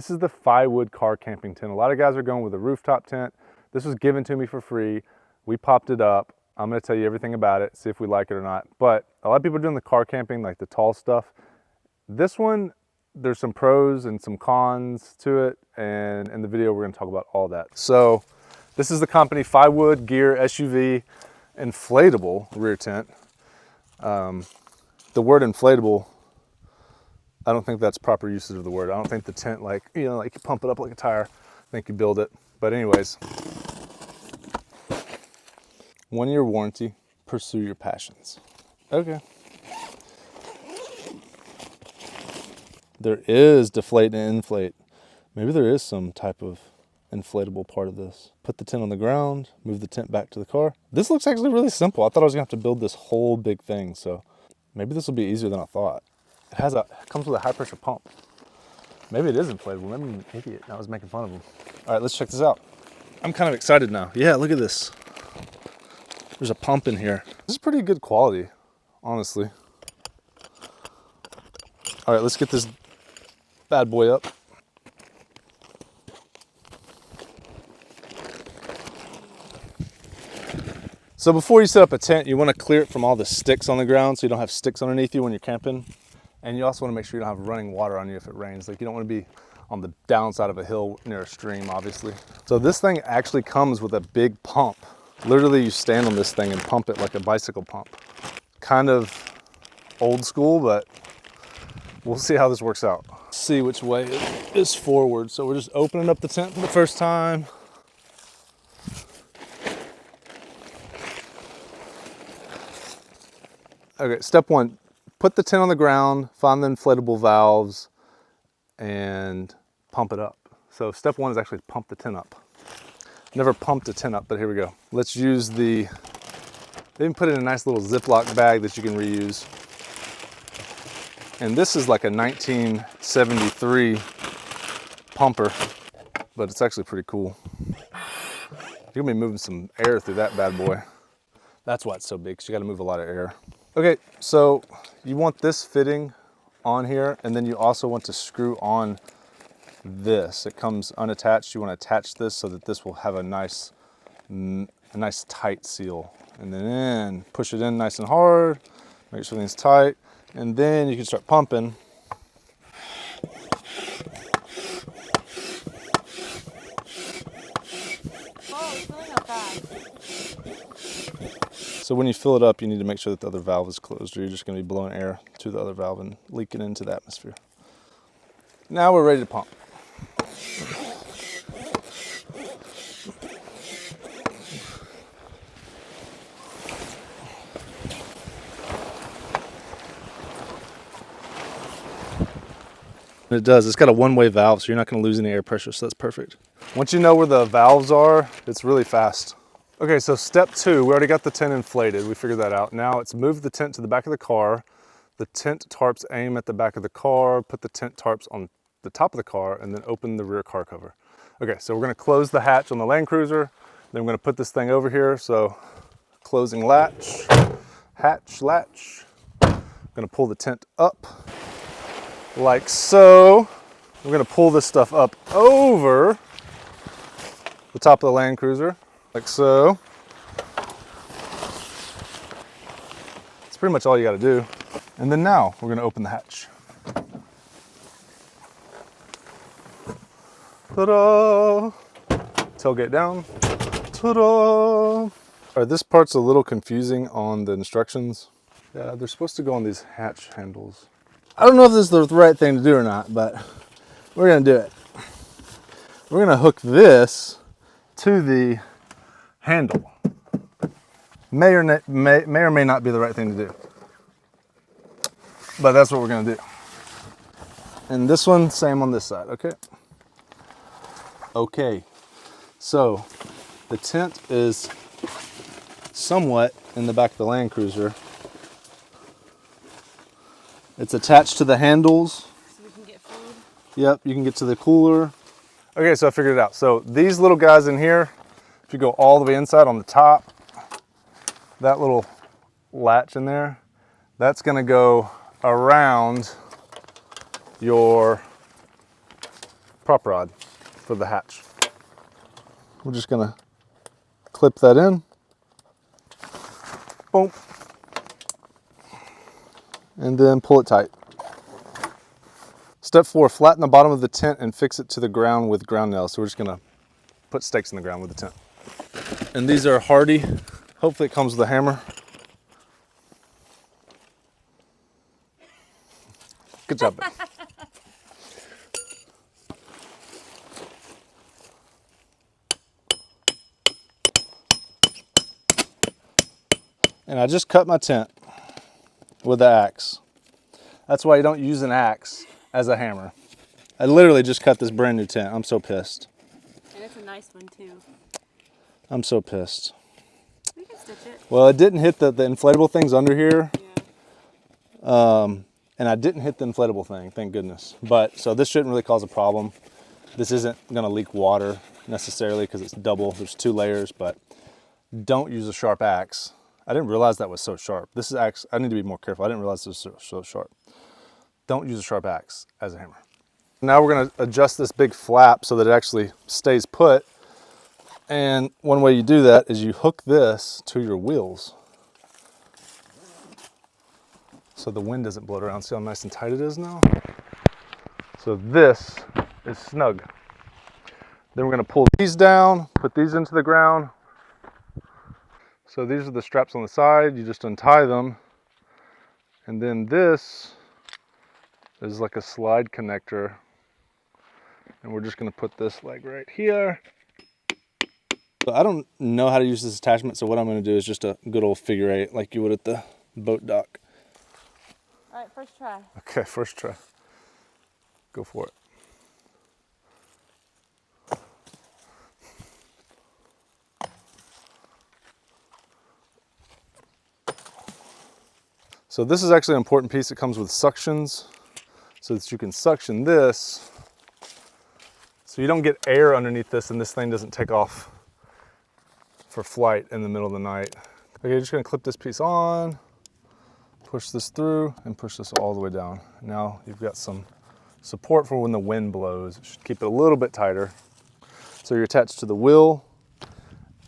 This is the Firewood car camping tent. A lot of guys are going with a rooftop tent. This was given to me for free. We popped it up. I'm gonna tell you everything about it, see if we like it or not. But a lot of people are doing the car camping, like the tall stuff. This one, there's some pros and some cons to it. And in the video, we're gonna talk about all that. So this is the company Firewood Gear SUV inflatable rear tent. The word inflatable, I don't think that's proper usage of the word. I don't think the tent, like, you know, like you pump it up like a tire. I think you build it. But anyways, 1-year warranty, pursue your passions. Okay. There is deflate and inflate. Maybe there is some type of inflatable part of this. Put the tent on the ground, move the tent back to the car. This looks actually really simple. I thought I was gonna have to build this whole big thing, so maybe this will be easier than I thought. It comes with a high pressure pump. Maybe it is inflatable. Maybe I'm an idiot. I was making fun of him. All right, let's check this out. I'm kind of excited now. Yeah, look at this. There's a pump in here. This is pretty good quality, honestly. All right, let's get this bad boy up. So before you set up a tent, you want to clear it from all the sticks on the ground so you don't have sticks underneath you when you're camping. And you also want to make sure you don't have running water on you if it rains. Like, you don't want to be on the downside of a hill near a stream, obviously. So this thing actually comes with a big pump. Literally, you stand on this thing and pump it like a bicycle pump. Kind of old school, but we'll see how this works out. See which way it is forward. So we're just opening up the tent for the first time. Okay, step one, put the tent on the ground, find the inflatable valves, and pump it up. So step one is actually to pump the tent up. Never pumped a tent up, but here we go. Let's use they even put it in a nice little Ziploc bag that you can reuse. And this is like a 1973 pumper, but it's actually pretty cool. You're gonna be moving some air through that bad boy. That's why it's so big, because you gotta move a lot of air. Okay, so you want this fitting on here, and then you also want to screw on this. It comes unattached. You want to attach this so that this will have a nice tight seal. And then push it in nice and hard, make sure everything's tight, and then you can start pumping. So when you fill it up, you need to make sure that the other valve is closed, or you're just going to be blowing air to the other valve and leaking into the atmosphere. Now we're ready to pump. It does. It's got a one-way valve, so you're not going to lose any air pressure, so that's perfect. Once you know where the valves are, it's really fast. Okay, so step two, we already got the tent inflated. We figured that out. Now it's move the tent to the back of the car. The tent tarps aim at the back of the car, put the tent tarps on the top of the car, and then open the rear car cover. Okay, so we're gonna close the hatch on the Land Cruiser. Then we're gonna put this thing over here. So closing latch, hatch, latch. I'm gonna pull the tent up like so. We're gonna pull this stuff up over the top of the Land Cruiser. Like so. That's pretty much all you got to do. And then now we're going to open the hatch. Ta-da! Tailgate down. Ta-da! All right, this part's a little confusing on the instructions. Yeah, they're supposed to go on these hatch handles. I don't know if this is the right thing to do or not, but we're going to do it. We're going to hook this to the handle. May or may not be the right thing to do, but that's what we're going to do. And this one, same on this side. Okay, so the tent is somewhat in the back of the Land Cruiser. It's attached to the handles. So we can get food? Yep, you can get to the cooler. Okay, so I figured it out. So these little guys in here, if you go all the way inside on the top, that little latch in there, that's gonna go around your prop rod for the hatch. We're just gonna clip that in. Boom. And then pull it tight. Step 4, flatten the bottom of the tent and fix it to the ground with ground nails. So we're just gonna put stakes in the ground with the tent. And these are hardy. Hopefully it comes with a hammer. Good job, babe. And I just cut my tent with the axe. That's why you don't use an axe as a hammer. I literally just cut this brand new tent. I'm so pissed. And it's a nice one too. I'm so pissed. We can stitch it. Well, it didn't hit the inflatable things under here. Yeah. And I didn't hit the inflatable thing, thank goodness. But, so this shouldn't really cause a problem. This isn't gonna leak water necessarily because it's double, there's 2 layers, but don't use a sharp axe. I didn't realize that was so sharp. This is axe, I need to be more careful. I didn't realize this was so sharp. Don't use a sharp axe as a hammer. Now we're gonna adjust this big flap so that it actually stays put. And one way you do that is you hook this to your wheels, so the wind doesn't blow it around. See how nice and tight it is now? So this is snug. Then we're gonna pull these down, put these into the ground. So these are the straps on the side. You just untie them. And then this is like a slide connector. And we're just gonna put this like right here. But I don't know how to use this attachment, so what I'm gonna do is just a good old figure 8 like you would at the boat dock. All right, first try. Okay, first try. Go for it. So this is actually an important piece. It comes with suctions so that you can suction this so you don't get air underneath this and this thing doesn't take off for flight in the middle of the night. Okay, you're just gonna clip this piece on, push this through, and push this all the way down. Now you've got some support for when the wind blows. It should keep it a little bit tighter. So you're attached to the wheel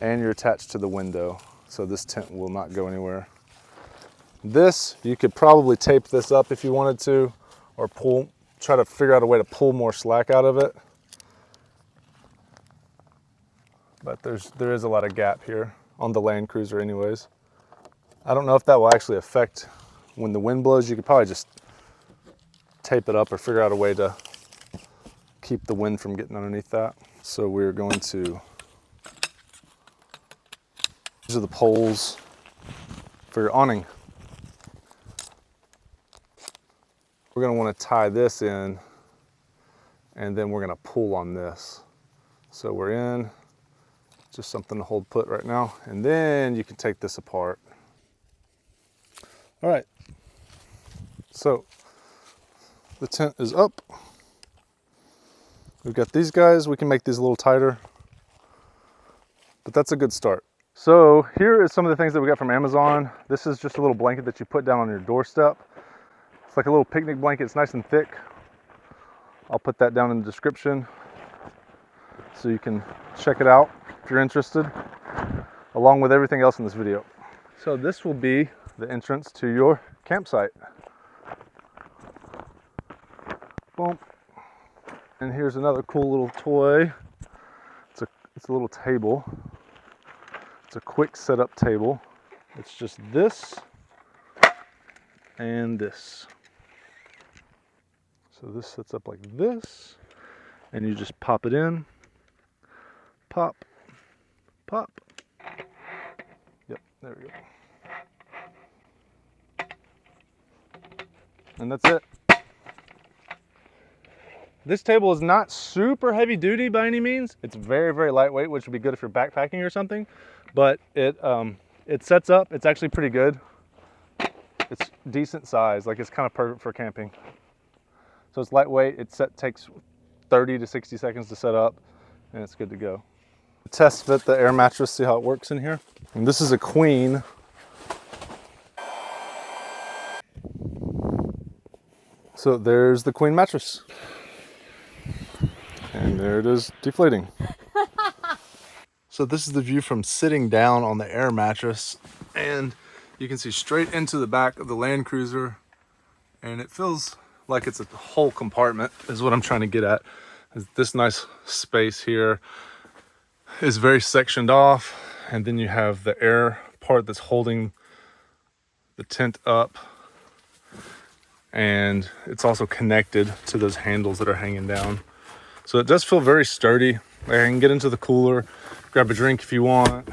and you're attached to the window. So this tent will not go anywhere. This, you could probably tape this up if you wanted to, or try to figure out a way to pull more slack out of it. But there is a lot of gap here on the Land Cruiser anyways. I don't know if that will actually affect when the wind blows. You could probably just tape it up or figure out a way to keep the wind from getting underneath that. So we're going to, these are the poles for your awning. We're gonna wanna tie this in and then we're gonna pull on this. So we're in, just something to hold put right now. And then you can take this apart. All right, so the tent is up. We've got these guys, we can make these a little tighter, but that's a good start. So here is some of the things that we got from Amazon. This is just a little blanket that you put down on your doorstep. It's like a little picnic blanket, it's nice and thick. I'll put that down in the description so you can check it out if you're interested, along with everything else in this video. So this will be the entrance to your campsite. Boom. And here's another cool little toy. It's a little table. It's a quick setup table. It's just this and this. So this sets up like this, and you just pop it in, pop, pop. Yep, there we go. And that's it. This table is not super heavy duty by any means. It's very, very lightweight, which would be good if you're backpacking or something, but it sets up, it's actually pretty good. It's decent size, like it's kind of perfect for camping. So it's lightweight, takes 30 to 60 seconds to set up, and it's good to go. Test fit the air mattress, see how it works in here. And this is a queen. So there's the queen mattress. And there it is, deflating. So this is the view from sitting down on the air mattress, and you can see straight into the back of the Land Cruiser, and it feels like it's a whole compartment is what I'm trying to get at. This nice space here is very sectioned off, and then you have the air part that's holding the tent up, and it's also connected to those handles that are hanging down. So it does feel very sturdy. I can get into the cooler, grab a drink if you want,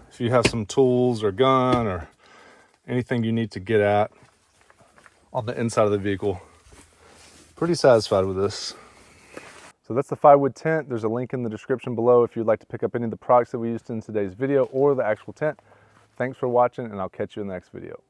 if you have some tools or gun or anything you need to get at on the inside of the vehicle. Pretty satisfied with this. So that's the 5-wood tent. There's a link in the description below if you'd like to pick up any of the products that we used in today's video or the actual tent. Thanks for watching, and I'll catch you in the next video.